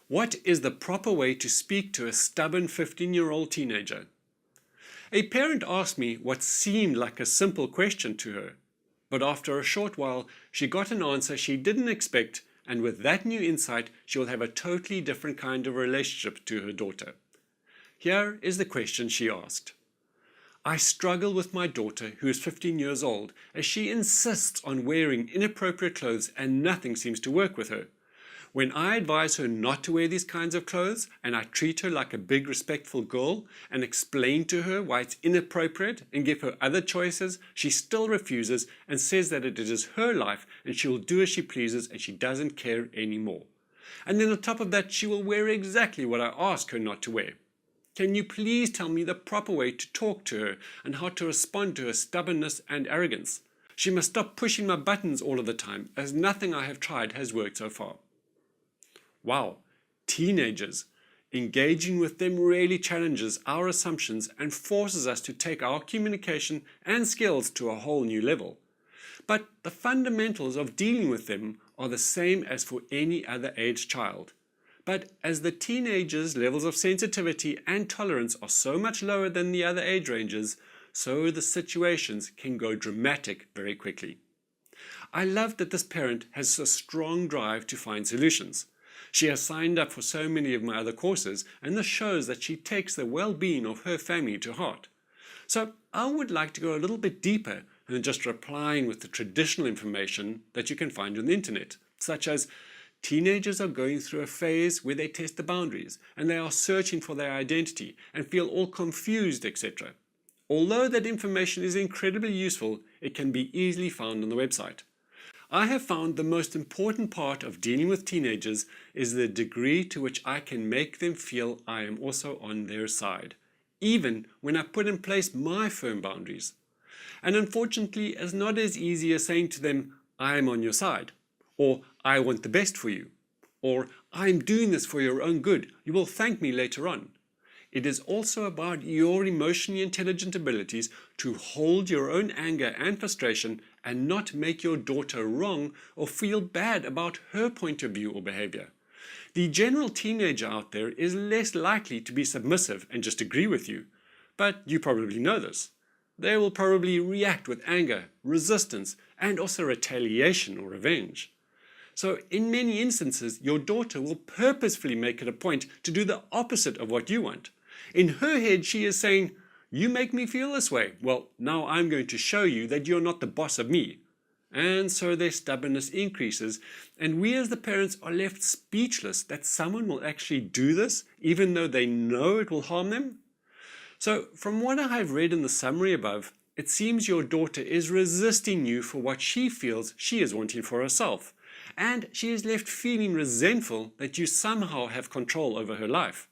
What is the proper way to speak to a stubborn 15-year-old teenager? A parent asked me what seemed like a simple question to her, but after a short while she got an answer she didn't expect, and with that new insight she will have a totally different kind of relationship to her daughter. Here is the question she asked. I struggle with my daughter, who is 15 years old, as she insists on wearing inappropriate clothes and nothing seems to work with her. When I advise her not to wear these kinds of clothes, and I treat her like a big respectful girl and explain to her why it's inappropriate and give her other choices, she still refuses and says that it is her life and she will do as she pleases and she doesn't care anymore. And then on top of that, she will wear exactly what I ask her not to wear. Can you please tell me the proper way to talk to her and how to respond to her stubbornness and arrogance? She must stop pushing my buttons all of the time, as nothing I have tried has worked so far. Wow, teenagers. Engaging with them really challenges our assumptions and forces us to take our communication and skills to a whole new level. But the fundamentals of dealing with them are the same as for any other age child. But as the teenagers' levels of sensitivity and tolerance are so much lower than the other age ranges, so the situations can go dramatic very quickly. I love that this parent has a strong drive to find solutions. She has signed up for so many of my other courses, and this shows that she takes the well-being of her family to heart. So I would like to go a little bit deeper than just replying with the traditional information that you can find on the internet, such as teenagers are going through a phase where they test the boundaries and they are searching for their identity and feel all confused, etc. Although that information is incredibly useful, it can be easily found on the website. I have found the most important part of dealing with teenagers is the degree to which I can make them feel I am also on their side, even when I put in place my firm boundaries. And unfortunately, it's not as easy as saying to them, I am on your side, or I want the best for you, or I am doing this for your own good, you will thank me later on. It is also about your emotionally intelligent abilities to hold your own anger and frustration and not make your daughter wrong or feel bad about her point of view or behavior. The general teenager out there is less likely to be submissive and just agree with you, but you probably know this. They will probably react with anger, resistance, and also retaliation or revenge. So in many instances, your daughter will purposefully make it a point to do the opposite of what you want. In her head, she is saying, you make me feel this way. Well, now I'm going to show you that you're not the boss of me. And so their stubbornness increases, and we as the parents are left speechless that someone will actually do this, even though they know it will harm them. So from what I have read in the summary above, it seems your daughter is resisting you for what she feels she is wanting for herself, and she is left feeling resentful that you somehow have control over her life.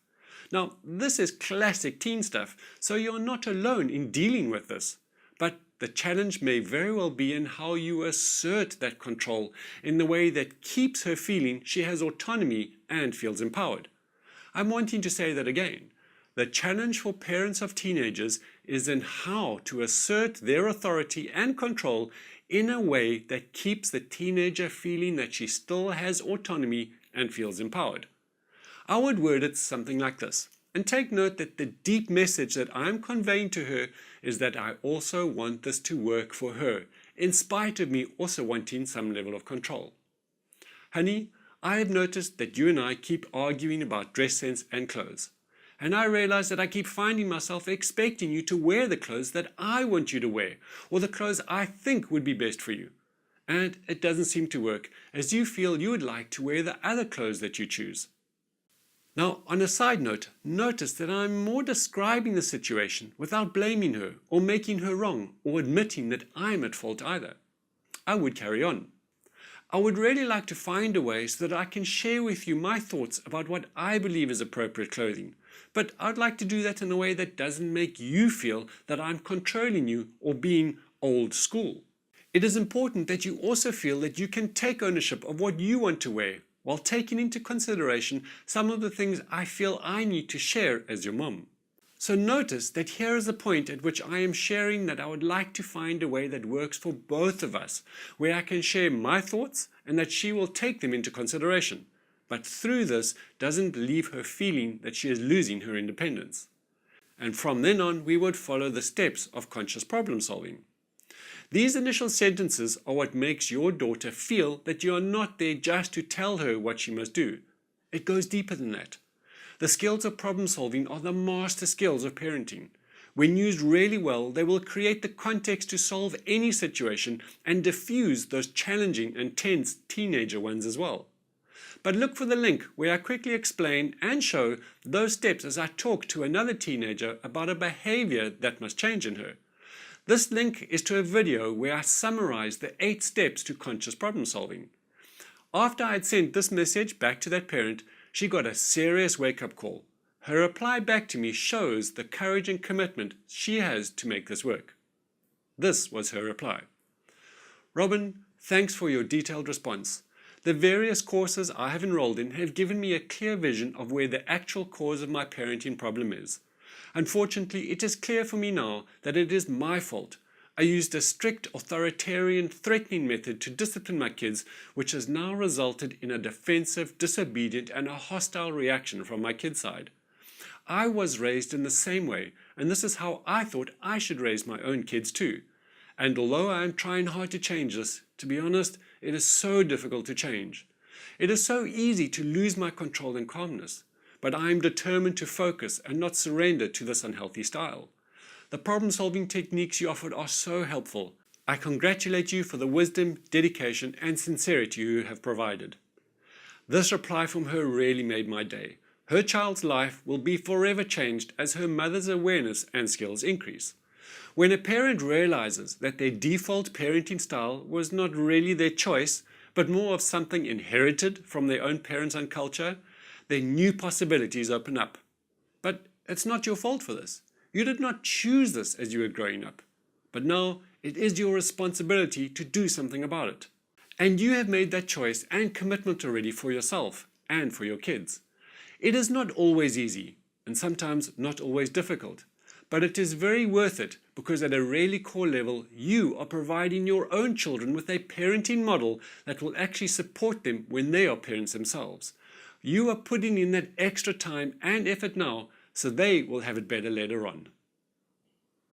Now, this is classic teen stuff, so you're not alone in dealing with this. But the challenge may very well be in how you assert that control in the way that keeps her feeling she has autonomy and feels empowered. I'm wanting to say that again. The challenge for parents of teenagers is in how to assert their authority and control in a way that keeps the teenager feeling that she still has autonomy and feels empowered. I would word it something like this, and take note that the deep message that I'm conveying to her is that I also want this to work for her, in spite of me also wanting some level of control. Honey, I have noticed that you and I keep arguing about dress sense and clothes, and I realize that I keep finding myself expecting you to wear the clothes that I want you to wear, or the clothes I think would be best for you. And it doesn't seem to work, as you feel you would like to wear the other clothes that you choose. Now, on a side note, notice that I'm more describing the situation without blaming her or making her wrong or admitting that I'm at fault either. I would carry on. I would really like to find a way so that I can share with you my thoughts about what I believe is appropriate clothing, but I'd like to do that in a way that doesn't make you feel that I'm controlling you or being old school. It is important that you also feel that you can take ownership of what you want to wear, while taking into consideration some of the things I feel I need to share as your mom. So notice that here is the point at which I am sharing that I would like to find a way that works for both of us, where I can share my thoughts and that she will take them into consideration. but through this doesn't leave her feeling that she is losing her independence. And from then on, we would follow the steps of conscious problem solving. These initial sentences are what makes your daughter feel that you are not there just to tell her what she must do. It goes deeper than that. The skills of problem solving are the master skills of parenting. When used really well, they will create the context to solve any situation and diffuse those challenging and tense teenager ones as well. But look for the link where I quickly explain and show those steps as I talk to another teenager about a behavior that must change in her. This link is to a video where I summarize the 8 steps to conscious problem solving. After I had sent this message back to that parent, she got a serious wake-up call. Her reply back to me shows the courage and commitment she has to make this work. This was her reply. Robin, thanks for your detailed response. The various courses I have enrolled in have given me a clear vision of where the actual cause of my parenting problem is. Unfortunately, it is clear for me now that it is my fault. I used a strict, authoritarian, threatening method to discipline my kids, which has now resulted in a defensive, disobedient, and a hostile reaction from my kids' side. I was raised in the same way, and this is how I thought I should raise my own kids too. And although I am trying hard to change this, to be honest, it is so difficult to change. It is so easy to lose my control and calmness. But I am determined to focus and not surrender to this unhealthy style. The problem-solving techniques you offered are so helpful. I congratulate you for the wisdom, dedication, and sincerity you have provided. This reply from her really made my day. Her child's life will be forever changed as her mother's awareness and skills increase. When a parent realizes that their default parenting style was not really their choice, but more of something inherited from their own parents and culture, then new possibilities open up. But it's not your fault for this. You did not choose this as you were growing up. But now it is your responsibility to do something about it. And you have made that choice and commitment already for yourself and for your kids. It is not always easy, and sometimes not always difficult. But it is very worth it because at a really core level, you are providing your own children with a parenting model that will actually support them when they are parents themselves. You are putting in that extra time and effort now so they will have it better later on.